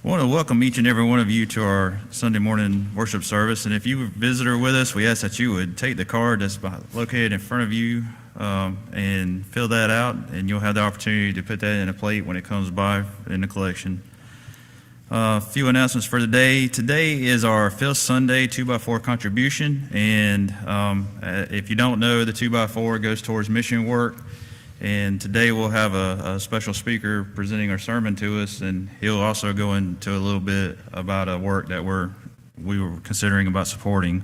I want to welcome each and every one of you to our Sunday morning worship service. And if you're a visitor with us, we ask that you would take the card that's located in front of you and fill that out, and you'll have the opportunity to put that in a plate when it comes by in the collection. A few announcements for today. Today is our fifth Sunday 2x4 contribution, and if you don't know, the 2x4 goes towards mission work. And today we'll have a special speaker presenting our sermon to us, and he'll also go into a little bit about a work that we were considering about supporting.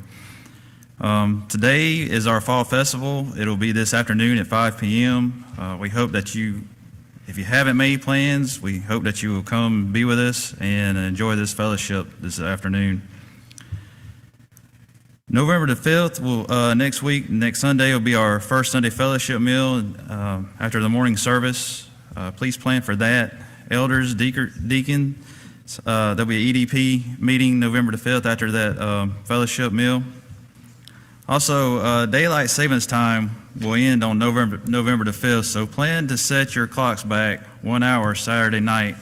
Today is our fall festival. It'll be this afternoon at 5 p.m. We hope that if you haven't made plans, we hope that you will come be with us and enjoy this fellowship this afternoon. November the 5th, next Sunday will be our first Sunday fellowship meal after the morning service. Please plan for that. Elders, deacons, there'll be an EDP meeting November the 5th after that fellowship meal. Also, daylight savings time will end on November the 5th, so plan to set your clocks back 1 hour Saturday night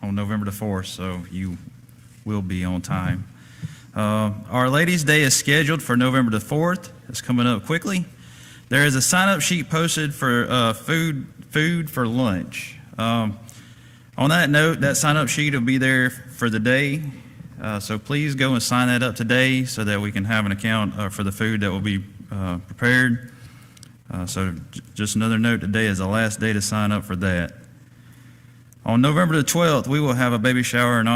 on November the 4th, so you will be on time. Our Ladies' Day is scheduled for November the 4th. It's coming up quickly. There is a sign-up sheet posted for food for lunch. On that note, that sign-up sheet will be there for the day, so please go and sign that up today so that we can have an account for the food that will be prepared. So just another note, today is the last day to sign up for that. On November the 12th, we will have a baby shower in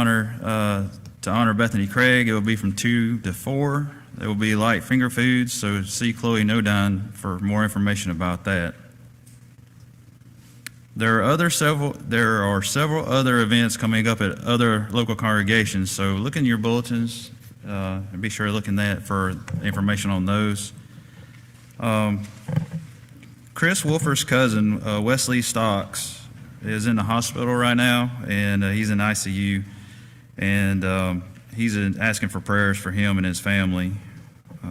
to honor Bethany Craig. It will be from 2 to 4. There will be light finger foods, so see Chloe Nodine for more information about that. There are several other events coming up at other local congregations, so look in your bulletins and be sure to look in that for information on those. Chris Wolfer's cousin, Wesley Stocks, is in the hospital right now, and he's in ICU. And he's asking for prayers for him and his family.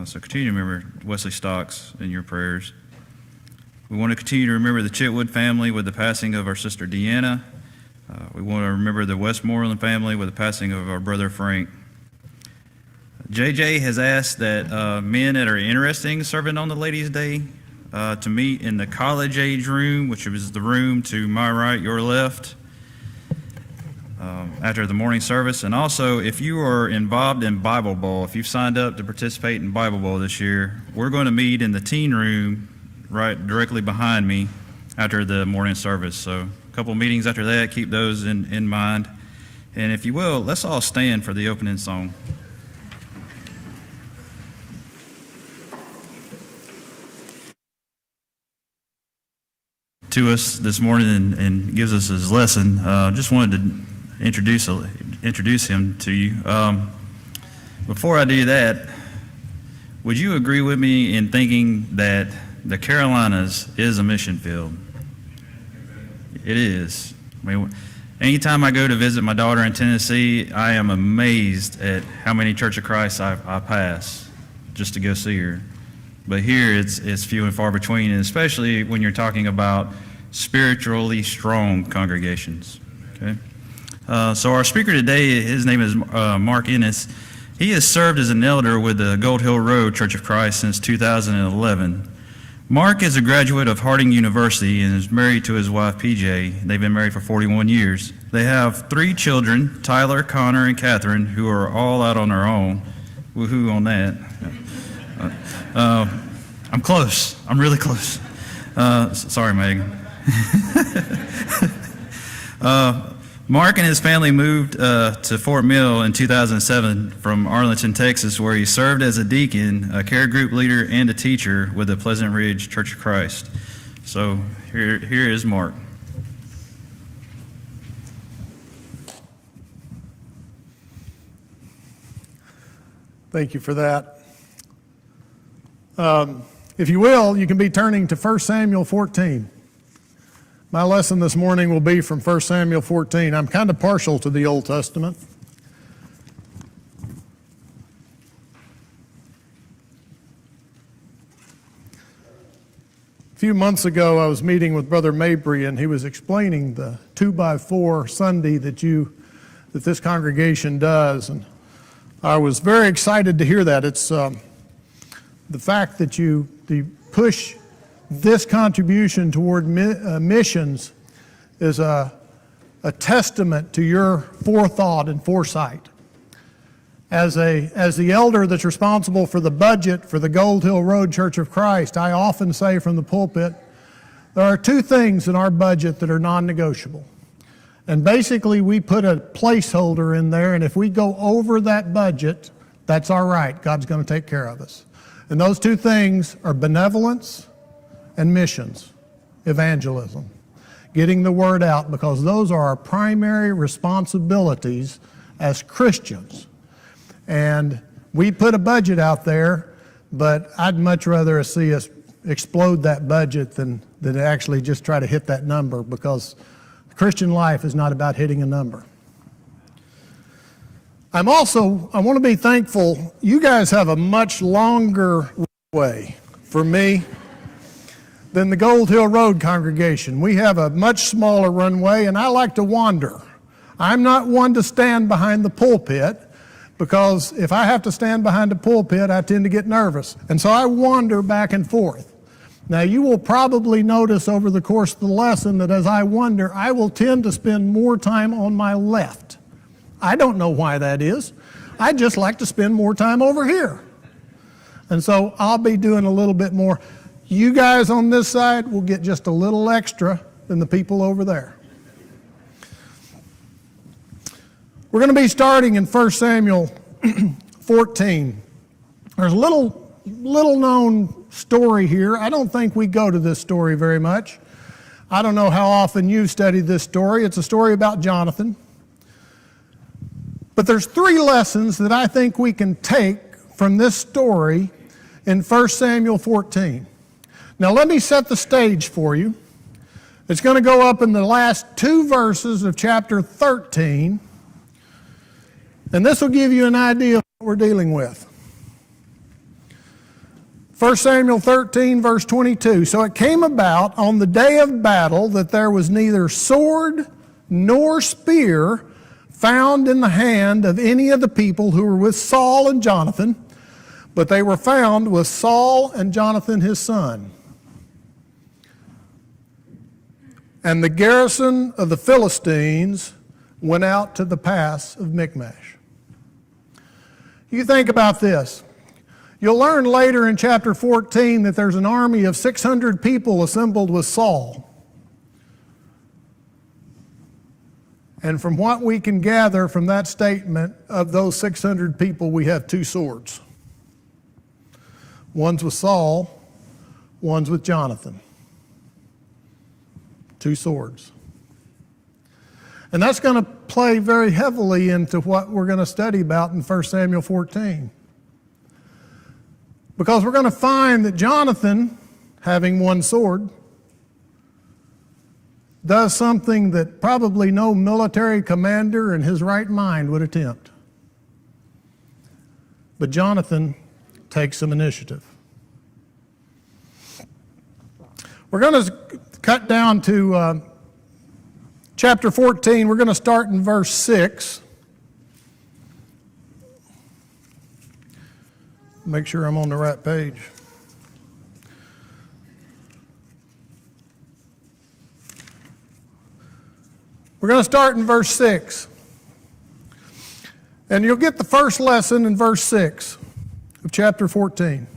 So continue to remember Wesley Stocks in your prayers. We want to continue to remember the Chitwood family with the passing of our sister Deanna. We want to remember the Westmoreland family with the passing of our brother Frank. JJ has asked that men that are interested in serving on the Ladies' Day to meet in the college age room, which is the room to my right, your left, after the morning service. And also, if you are involved in Bible Bowl, if you've signed up to participate in Bible Bowl this year, we're going to meet in the teen room right directly behind me after the morning service. So a couple meetings after that, keep those in mind. And if you will, let's all stand for the opening song. To us this morning and gives us his lesson. Just wanted to introduce him to you. Before I do that, would you agree with me in thinking that the Carolinas is a mission field? It is. I mean, anytime I go to visit my daughter in Tennessee, I am amazed at how many Church of Christ I pass just to go see her. But here it's few and far between, and especially when you're talking about spiritually strong congregations. Okay. So our speaker today, his name is Mark Inness. He has served as an elder with the Gold Hill Road Church of Christ since 2011. Mark is a graduate of Harding University and is married to his wife, PJ. They've been married for 41 years. They have 3 children, Tyler, Connor, and Catherine, who are all out on their own. Woohoo on that. I'm close. I'm really close. Sorry, Megan. Mark and his family moved to Fort Mill in 2007 from Arlington, Texas, where he served as a deacon, a care group leader, and a teacher with the Pleasant Ridge Church of Christ. So here is Mark. Thank you for that. If you will, you can be turning to 1 Samuel 14. My lesson this morning will be from 1 Samuel 14. I'm kind of partial to the Old Testament. A few months ago, I was meeting with Brother Mabry, and he was explaining the 2x4 Sunday that you that this congregation does. And I was very excited to hear that. It's the fact that you push this contribution toward missions is a testament to your forethought and foresight. As the elder that's responsible for the budget for the Gold Hill Road Church of Christ, I often say from the pulpit, there are two things in our budget that are non-negotiable. And basically we put a placeholder in there, and if we go over that budget, that's all right. God's going to take care of us. And those two things are benevolence and missions, evangelism, getting the word out, because those are our primary responsibilities as Christians. And we put a budget out there, but I'd much rather see us explode that budget than actually just try to hit that number, because Christian life is not about hitting a number. I want to be thankful. You guys have a much longer runway for me than the Gold Hill Road congregation. We have a much smaller runway, and I like to wander. I'm not one to stand behind the pulpit, because if I have to stand behind the pulpit, I tend to get nervous. And so I wander back and forth. Now, you will probably notice over the course of the lesson that as I wander, I will tend to spend more time on my left. I don't know why that is. I just like to spend more time over here. And so I'll be doing a little bit more. You guys on this side will get just a little extra than the people over there. We're going to be starting in 1 Samuel 14. There's a little known story here. I don't think we go to this story very much. I don't know how often you've studied this story. It's a story about Jonathan. But there's three lessons that I think we can take from this story in 1 Samuel 14. Now let me set the stage for you. It's going to go up in the last two verses of chapter 13. And this will give you an idea of what we're dealing with. 1 Samuel 13, verse 22. So it came about on the day of battle that there was neither sword nor spear found in the hand of any of the people who were with Saul and Jonathan, but they were found with Saul and Jonathan his son. And the garrison of the Philistines went out to the pass of Michmash. You think about this. You'll learn later in chapter 14 that there's an army of 600 people assembled with Saul. And from what we can gather from that statement, of those 600 people, we have two swords. One's with Saul, one's with Jonathan. Two swords. And that's going to play very heavily into what we're going to study about in 1 Samuel 14. Because we're going to find that Jonathan, having one sword, does something that probably no military commander in his right mind would attempt. But Jonathan takes some initiative. We're going to cut down to chapter 14. We're going to start in verse 6. Make sure I'm on the right page. We're going to start in verse 6. And you'll get the first lesson in verse 6 of chapter 14.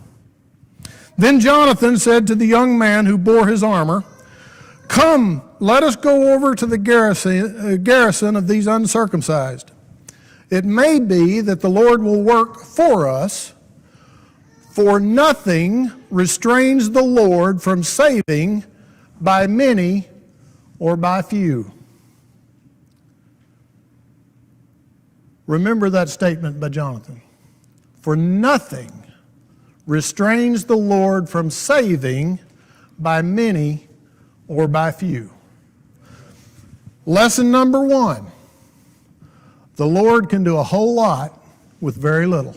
Then Jonathan said to the young man who bore his armor, "Come, let us go over to the garrison of these uncircumcised. It may be that the Lord will work for us, for nothing restrains the Lord from saving by many or by few." Remember that statement by Jonathan. For nothing restrains the Lord from saving by many or by few. Lesson number one, the Lord can do a whole lot with very little.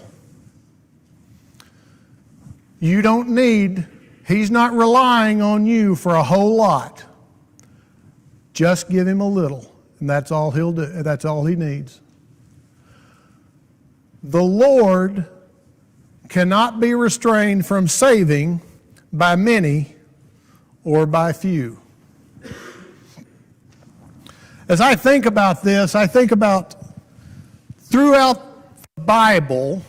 You don't need, He's not relying on you for a whole lot. Just give Him a little, and that's all He'll do. That's all He needs. The Lord cannot be restrained from saving by many or by few. As I think about this, I think about throughout the Bible,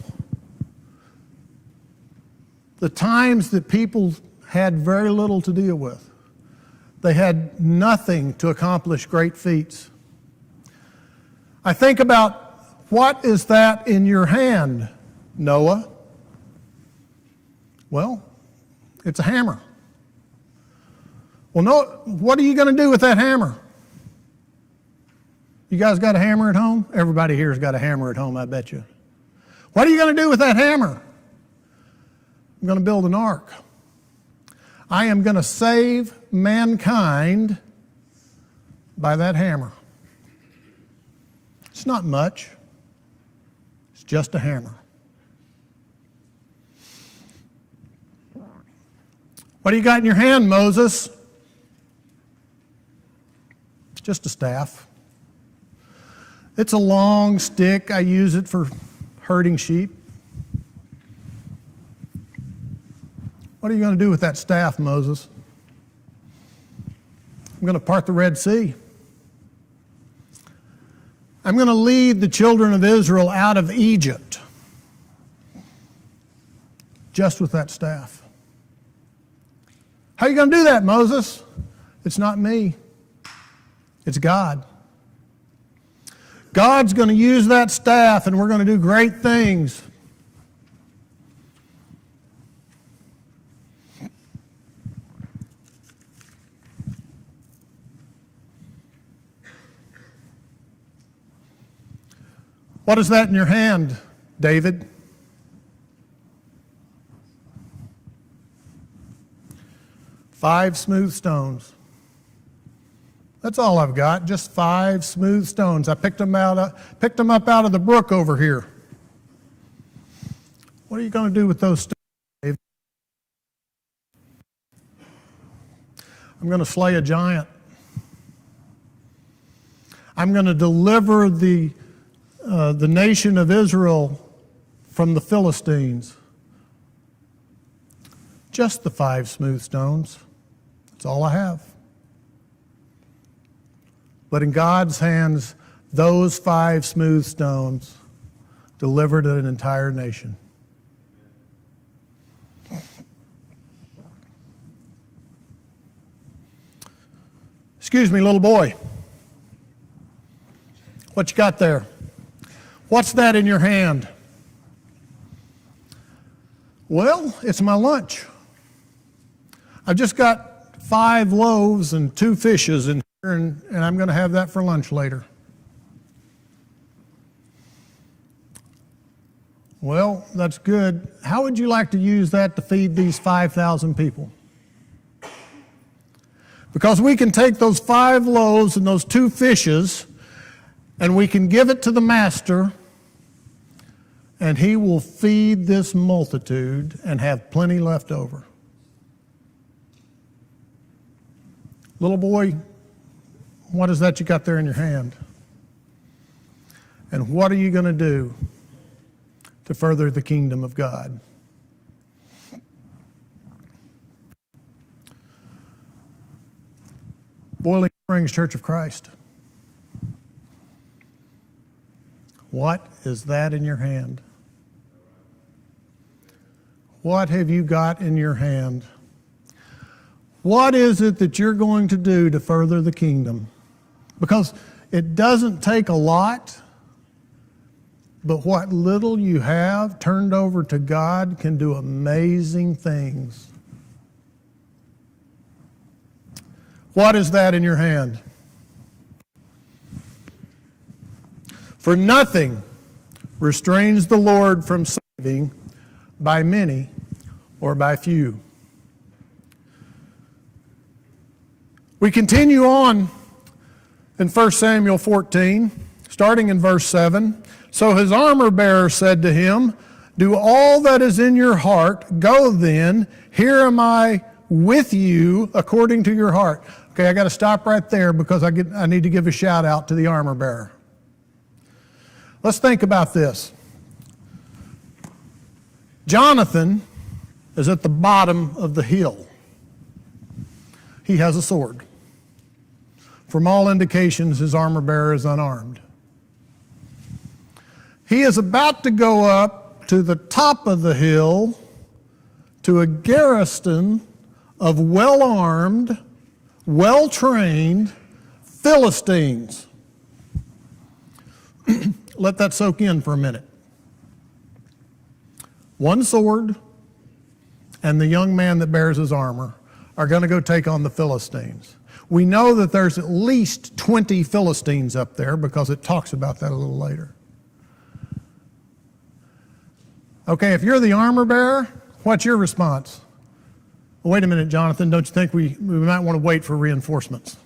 the times that people had very little to deal with. They had nothing to accomplish great feats. I think about, what is that in your hand, Noah? Well, it's a hammer. Well, no, what are you going to do with that hammer? You guys got a hammer at home? Everybody here has got a hammer at home, I bet you. What are you going to do with that hammer? I'm going to build an ark. I am going to save mankind by that hammer. It's not much. It's just a hammer. What do you got in your hand, Moses? It's just a staff. It's a long stick. I use it for herding sheep. What are you going to do with that staff, Moses? I'm going to part the Red Sea. I'm going to lead the children of Israel out of Egypt just with that staff. How are you going to do that, Moses? It's not me. It's God. God's going to use that staff and we're going to do great things. What is that in your hand, David? Five smooth stones. That's all I've got, just 5 smooth stones. I picked them up out of the brook over here. What are you going to do with those stones, David? I'm going to slay a giant. I'm going to deliver the nation of Israel from the Philistines. Just the 5 smooth stones. That's all I have. But in God's hands, those 5 smooth stones delivered an entire nation. Excuse me, little boy. What you got there? What's that in your hand? Well, it's my lunch. I've just got 5 loaves and 2 fishes in here, and I'm going to have that for lunch later. Well, that's good. How would you like to use that to feed these 5,000 people? Because we can take those 5 loaves and those 2 fishes, and we can give it to the master, and he will feed this multitude and have plenty left over. Little boy, what is that you got there in your hand? And what are you going to do to further the kingdom of God? Boiling Springs Church of Christ. What is that in your hand? What have you got in your hand? What is it that you're going to do to further the kingdom? Because it doesn't take a lot, but what little you have turned over to God can do amazing things. What is that in your hand? For nothing restrains the Lord from saving by many or by few. We continue on in 1 Samuel 14, starting in verse 7. So his armor bearer said to him, "Do all that is in your heart. Go then. Here am I with you according to your heart." Okay, I got to stop right there because I need to give a shout out to the armor bearer. Let's think about this. Jonathan is at the bottom of the hill. He has a sword. From all indications, his armor bearer is unarmed. He is about to go up to the top of the hill to a garrison of well-armed, well-trained Philistines. Let that soak in for a minute. One sword and the young man that bears his armor are going to go take on the Philistines. We know that there's at least 20 Philistines up there because it talks about that a little later. Okay, if you're the armor bearer, what's your response? Well, wait a minute, Jonathan, don't you think we might want to wait for reinforcements?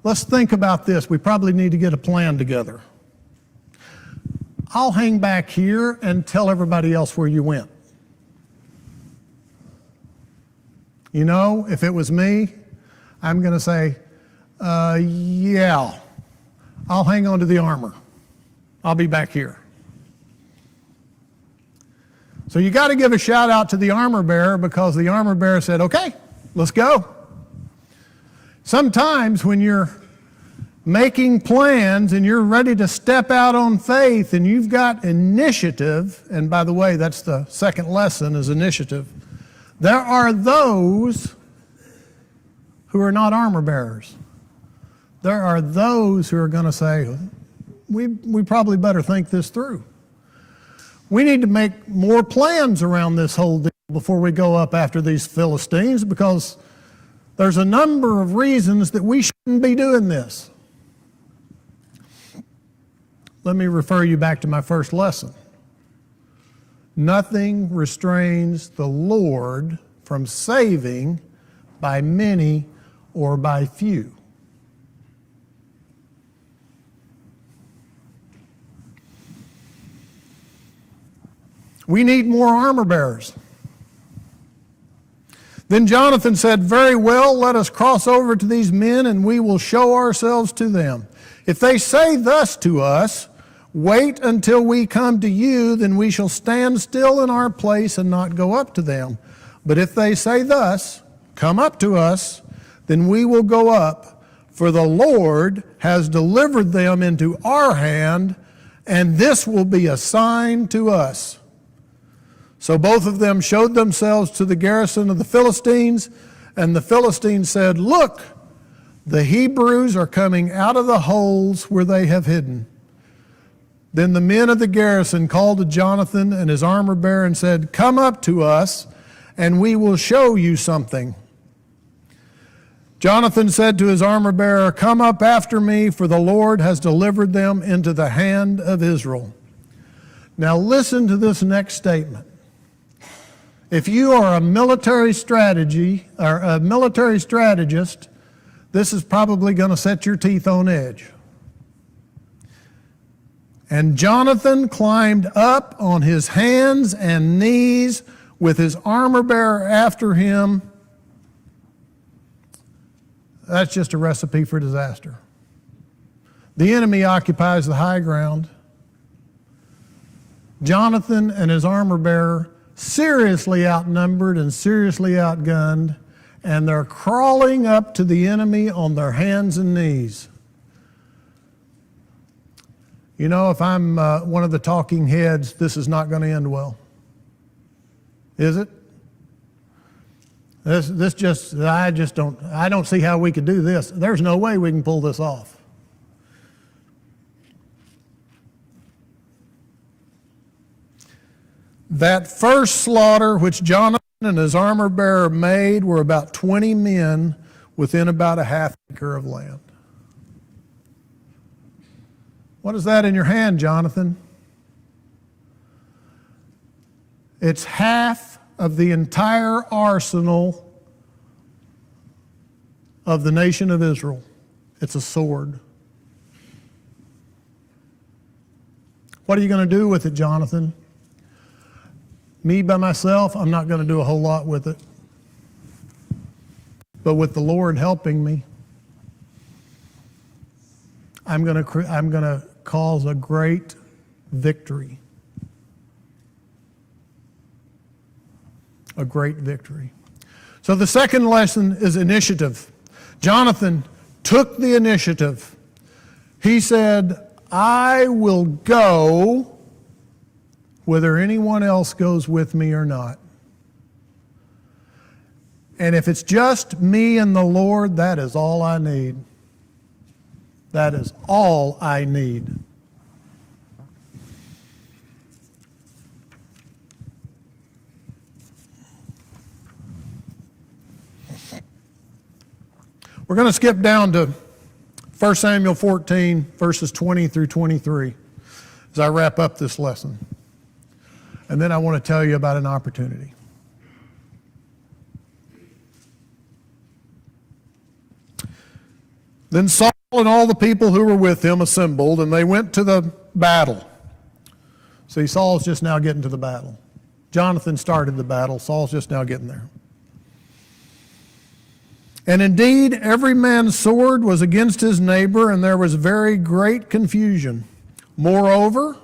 Let's think about this. We probably need to get a plan together. I'll hang back here and tell everybody else where you went. You know, if it was me, I'm going to say, yeah, I'll hang on to the armor. I'll be back here. So you got to give a shout out to the armor bearer because the armor bearer said, okay, let's go. Sometimes when you're making plans and you're ready to step out on faith and you've got initiative, and by the way, that's the second lesson is initiative, there are those who are not armor bearers. There are those who are going to say, we probably better think this through. We need to make more plans around this whole deal before we go up after these Philistines because there's a number of reasons that we shouldn't be doing this. Let me refer you back to my first lesson. Nothing restrains the Lord from saving by many or by few. We need more armor bearers. Then Jonathan said, very well, let us cross over to these men and we will show ourselves to them. If they say thus to us, wait until we come to you, then we shall stand still in our place and not go up to them. But if they say thus, come up to us, then we will go up, for the Lord has delivered them into our hand, and this will be a sign to us. So both of them showed themselves to the garrison of the Philistines, and the Philistines said, look, the Hebrews are coming out of the holes where they have hidden. Then the men of the garrison called to Jonathan and his armor bearer and said, come up to us, and we will show you something. Jonathan said to his armor bearer, come up after me, for the Lord has delivered them into the hand of Israel. Now listen to this next statement. If you are a military strategist, this is probably going to set your teeth on edge. And Jonathan climbed up on his hands and knees with his armor bearer after him. That's just a recipe for disaster. The enemy occupies the high ground. Jonathan and his armor bearer seriously outnumbered and seriously outgunned, and they're crawling up to the enemy on their hands and knees. You know, if I'm one of the talking heads, this is not going to end well. Is it? I don't see how we could do this. There's no way we can pull this off. That first slaughter which Jonathan and his armor bearer made were about 20 men within about a half acre of land. What is that in your hand, Jonathan? It's half of the entire arsenal of the nation of Israel. It's a sword. What are you going to do with it, Jonathan? Me by myself, I'm not going to do a whole lot with it. But with the Lord helping me, I'm going to cause a great victory. A great victory. So the second lesson is initiative. Jonathan took the initiative. He said, I will go whether anyone else goes with me or not. And if it's just me and the Lord, that is all I need. That is all I need. We're going to skip down to 1 Samuel 14, verses 20 through 23, as I wrap up this lesson. And then I want to tell you about an opportunity. Then Saul and all the people who were with him assembled, and they went to the battle. See, Saul's just now getting to the battle. Jonathan started the battle. Saul's just now getting there. And indeed, every man's sword was against his neighbor, and there was very great confusion. Moreover,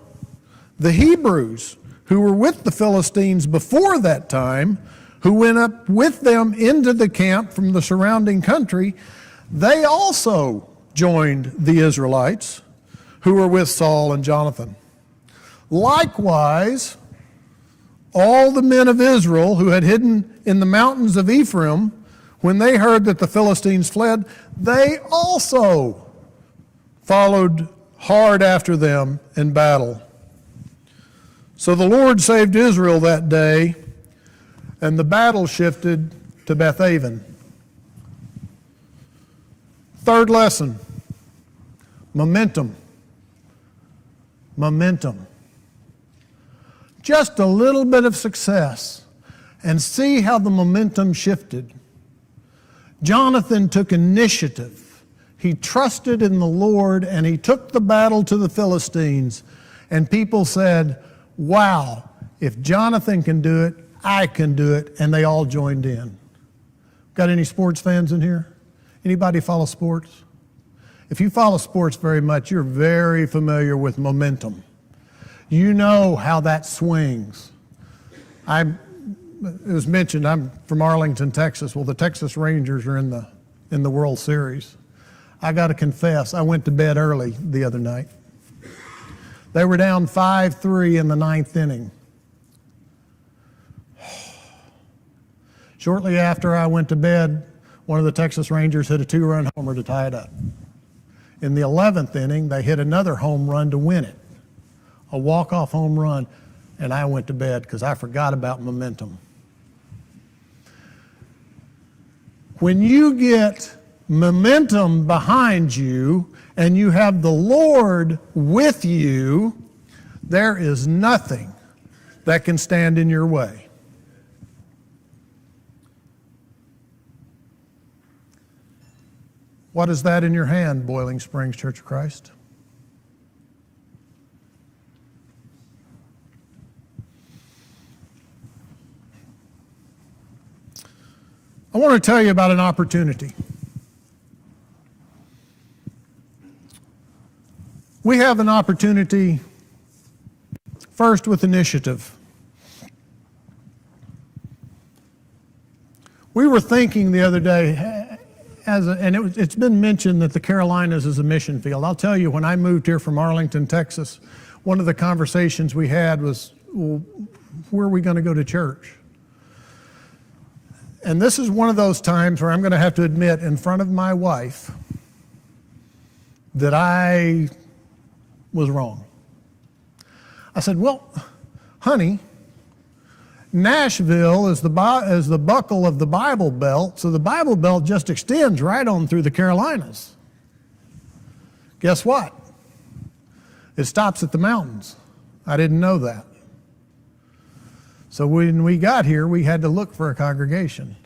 the Hebrews who were with the Philistines before that time, who went up with them into the camp from the surrounding country, they also joined the Israelites who were with Saul and Jonathan. Likewise, all the men of Israel who had hidden in the mountains of Ephraim, when they heard that the Philistines fled, they also followed hard after them in battle. So the Lord saved Israel that day, and the battle shifted to Bethaven. Third lesson, momentum. Momentum. Just a little bit of success, and see how the momentum shifted. Jonathan took initiative. He trusted in the Lord, and he took the battle to the Philistines. And people said, wow, if Jonathan can do it, I can do it. And they all joined in. Got any sports fans in here? Anybody follow sports? If you follow sports very much, you're very familiar with momentum. You know how that swings. It was mentioned, I'm from Arlington, Texas. Well, the Texas Rangers are in the World Series. I got to confess, I went to bed early the other night. They were down 5-3 in the ninth inning. Shortly after I went to bed, one of the Texas Rangers hit a 2-run homer to tie it up. In the 11th inning, they hit another home run to win it, a walk-off home run, and I went to bed because I forgot about momentum. When you get momentum behind you and you have the Lord with you, there is nothing that can stand in your way. What is that in your hand, Boiling Springs Church of Christ? I want to tell you about an opportunity. We have an opportunity first with initiative. We were thinking the other day, it's been mentioned that the Carolinas is a mission field. I'll tell you, when I moved here from Arlington, Texas, one of the conversations we had was, well, where are we going to go to church? And this is one of those times where I'm going to have to admit in front of my wife that I was wrong. I said, well, honey, Nashville is the buckle of the Bible Belt, so the Bible Belt just extends right on through the Carolinas. Guess what? It stops at the mountains. I didn't know that. So when we got here, we had to look for a congregation.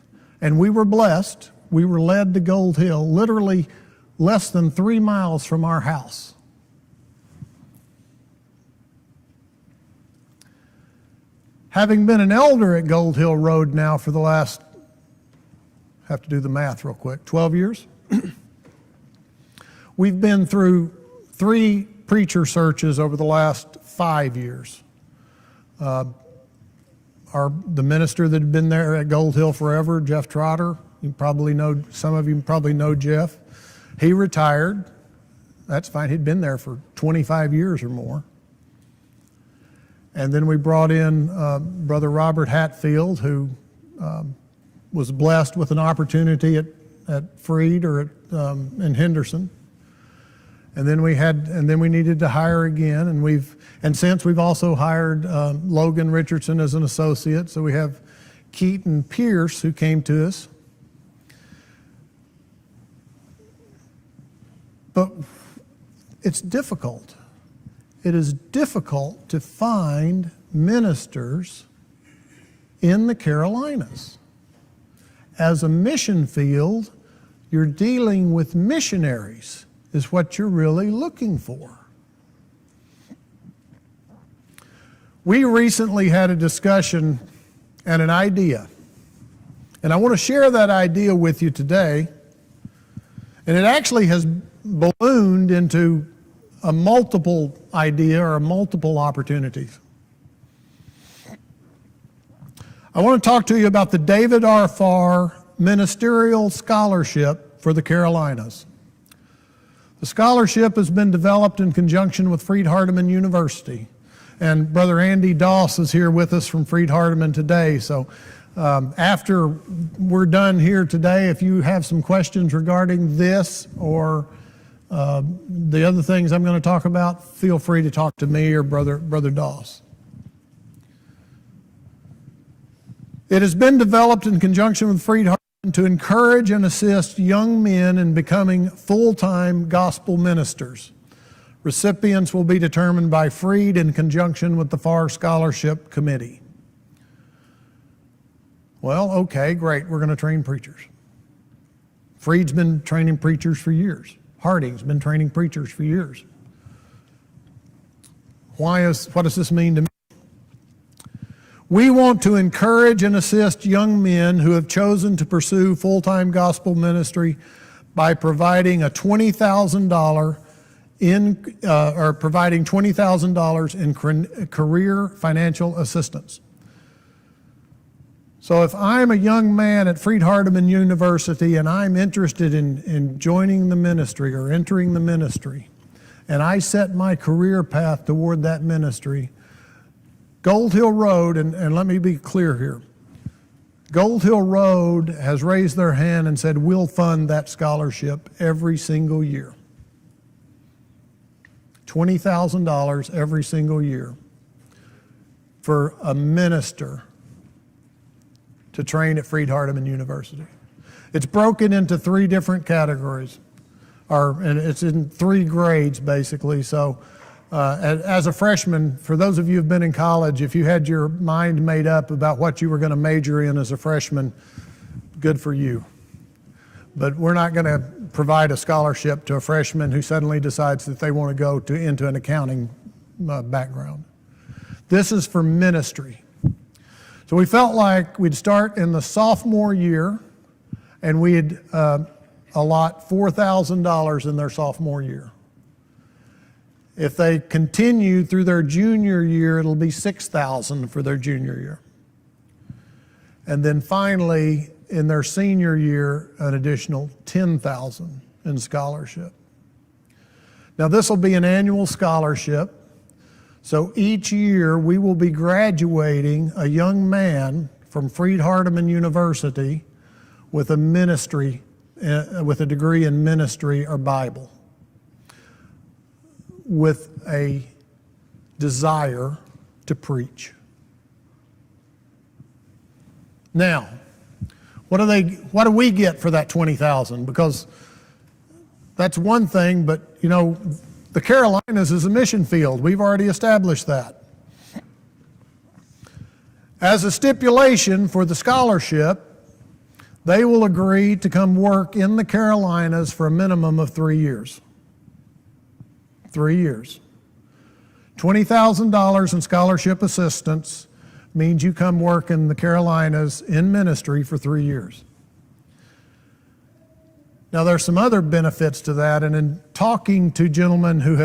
And we were blessed. We were led to Gold Hill, literally less than 3 miles from our house. Having been an elder at Gold Hill Road now for the last, have to do the math real quick, 12 years. We've been through 3 preacher searches over the last 5 years. the minister that had been there at Gold Hill forever, Jeff Trotter. You probably know, some of you probably know Jeff. He retired. That's fine. He'd been there for 25 years or more. And then we brought in Brother Robert Hatfield, who was blessed with an opportunity at Freed or in Henderson. And then we needed to hire again, and since we've also hired Logan Richardson as an associate, so we have Keaton Pierce who came to us. But it's difficult. It is difficult to find ministers in the Carolinas. As a mission field, you're dealing with missionaries, is what you're really looking for. We recently had a discussion and an idea, and I want to share that idea with you today. And it actually has ballooned into a multiple idea or multiple opportunities. I want to talk to you about the David R. Farr Ministerial Scholarship for the Carolinas. The scholarship has been developed in conjunction with Freed-Hardeman University. And Brother Andy Doss is here with us from Freed-Hardeman today. So after we're done here today, if you have some questions regarding this or the other things I'm going to talk about, feel free to talk to me or Brother Doss. It has been developed in conjunction with Freed-Hardeman to encourage and assist young men in becoming full-time gospel ministers. Recipients will be determined by Freed in conjunction with the Farr Scholarship Committee. Well, okay, great, we're going to train preachers. Freed's been training preachers for years. Harding's been training preachers for years. What does this mean to me? We want to encourage and assist young men who have chosen to pursue full-time gospel ministry by providing a $20,000 providing $20,000 in career financial assistance. So if I'm a young man at Freed-Hardeman University and I'm interested in joining the ministry or entering the ministry, and I set my career path toward that ministry, Gold Hill Road, and let me be clear here, Gold Hill Road has raised their hand and said, we'll fund that scholarship every single year. $20,000 every single year for a minister to train at Freed-Hardeman University. It's broken into 3 different categories, and it's in 3 grades basically. So as a freshman, for those of you who've been in college, if you had your mind made up about what you were going to major in as a freshman, good for you. But we're not going to provide a scholarship to a freshman who suddenly decides that they want to go into an accounting background. This is for ministry. So we felt like we'd start in the sophomore year and we'd allot $4,000 in their sophomore year. If they continue through their junior year, it'll be $6,000 for their junior year. And then finally, in their senior year, an additional $10,000 in scholarship. Now this will be an annual scholarship. So each year we will be graduating a young man from Freed-Hardeman University with a ministry, with a degree in ministry or Bible, with a desire to preach. Now, what do we get for that $20,000? Because that's one thing, but you know, the Carolinas is a mission field. We've already established that. As a stipulation for the scholarship, they will agree to come work in the Carolinas for a minimum of 3 years. 3 years. $20,000 in scholarship assistance means you come work in the Carolinas in ministry for 3 years. Now there's some other benefits to that, and in talking to gentlemen who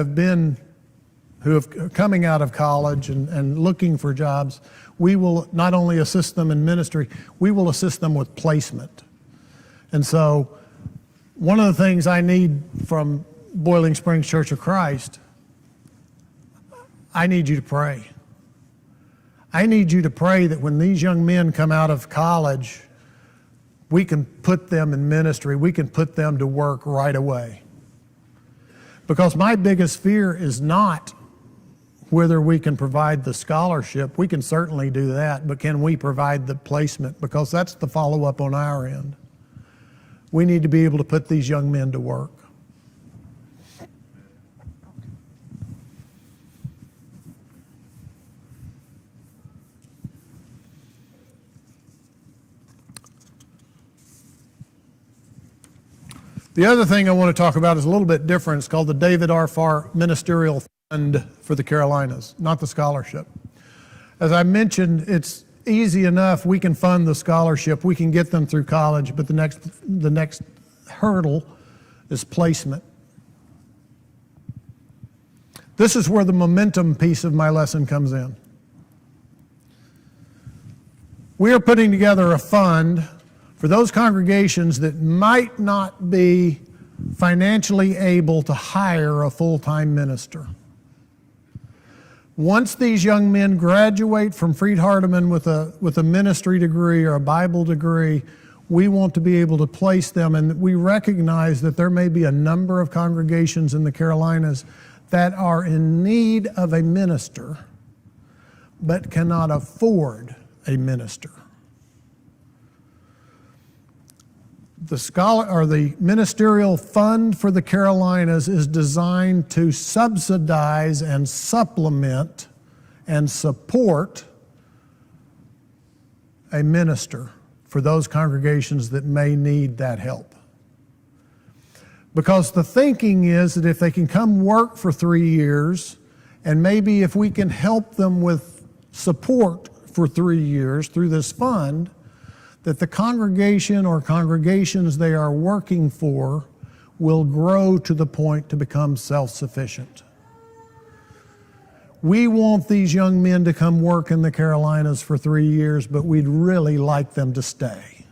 who are coming out of college and looking for jobs, we will not only assist them in ministry, we will assist them with placement. And so one of the things I need from Boiling Springs Church of Christ, I need you to pray. I need you to pray that when these young men come out of college, we can put them in ministry. We can put them to work right away. Because my biggest fear is not whether we can provide the scholarship. We can certainly do that, but can we provide the placement? Because that's the follow-up on our end. We need to be able to put these young men to work. The other thing I want to talk about is a little bit different. It's called the David R. Farr Ministerial Fund for the Carolinas, not the scholarship. As I mentioned, it's easy enough. We can fund the scholarship. We can get them through college, but the next hurdle is placement. This is where the momentum piece of my lesson comes in. We are putting together a fund for those congregations that might not be financially able to hire a full-time minister. Once these young men graduate from Freed-Hardeman with a ministry degree or a Bible degree, we want to be able to place them, and we recognize that there may be a number of congregations in the Carolinas that are in need of a minister but cannot afford a minister. The Ministerial Fund for the Carolinas is designed to subsidize and supplement and support a minister for those congregations that may need that help. Because the thinking is that if they can come work for 3 years, and maybe if we can help them with support for 3 years through this fund, that the congregation or congregations they are working for will grow to the point to become self-sufficient. We want these young men to come work in the Carolinas for 3 years, but we'd really like them to stay.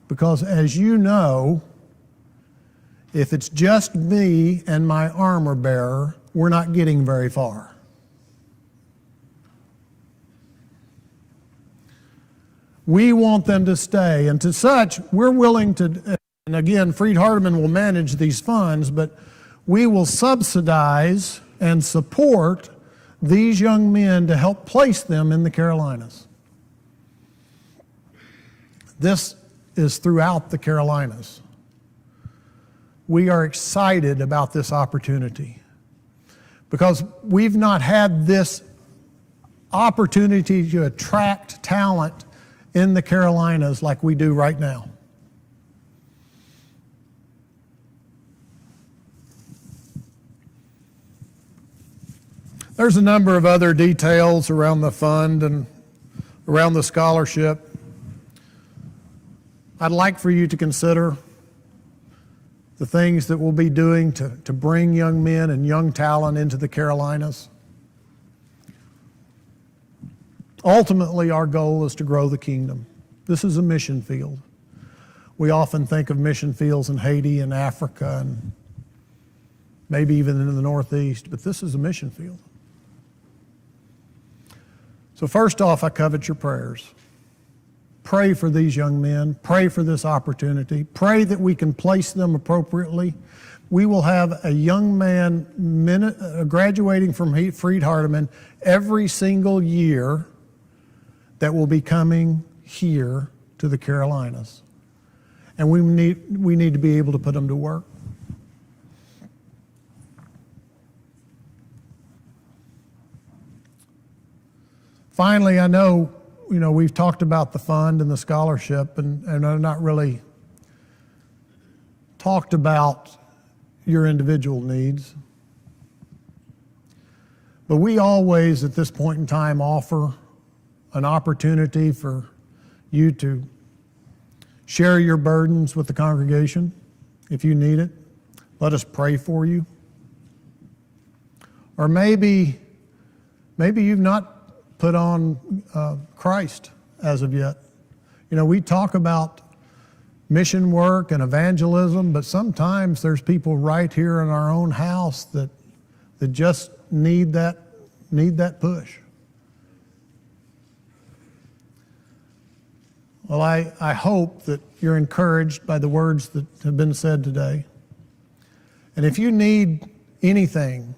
Because as you know, if it's just me and my armor bearer, we're not getting very far. We want them to stay, and to such, we're willing to, and again, Freed-Hardeman will manage these funds, but we will subsidize and support these young men to help place them in the Carolinas. This is throughout the Carolinas. We are excited about this opportunity because we've not had this opportunity to attract talent in the Carolinas like we do right now. There's a number of other details around the fund and around the scholarship. I'd like for you to consider the things that we'll be doing to bring young men and young talent into the Carolinas. Ultimately, our goal is to grow the kingdom. This is a mission field. We often think of mission fields in Haiti and Africa and maybe even in the Northeast, but this is a mission field. So first off, I covet your prayers. Pray for these young men. Pray for this opportunity. Pray that we can place them appropriately. We will have a young man graduating from Freed-Hardeman every single year that will be coming here to the Carolinas. And we need to be able to put them to work. Finally, I know, we've talked about the fund and the scholarship, and I've not really talked about your individual needs. But we always, at this point in time, offer an opportunity for you to share your burdens with the congregation if you need it. Let us pray for you. Or maybe you've not put on Christ as of yet. You know, we talk about mission work and evangelism, but sometimes there's people right here in our own house that just need that push. Well, I hope that you're encouraged by the words that have been said today. And if you need anything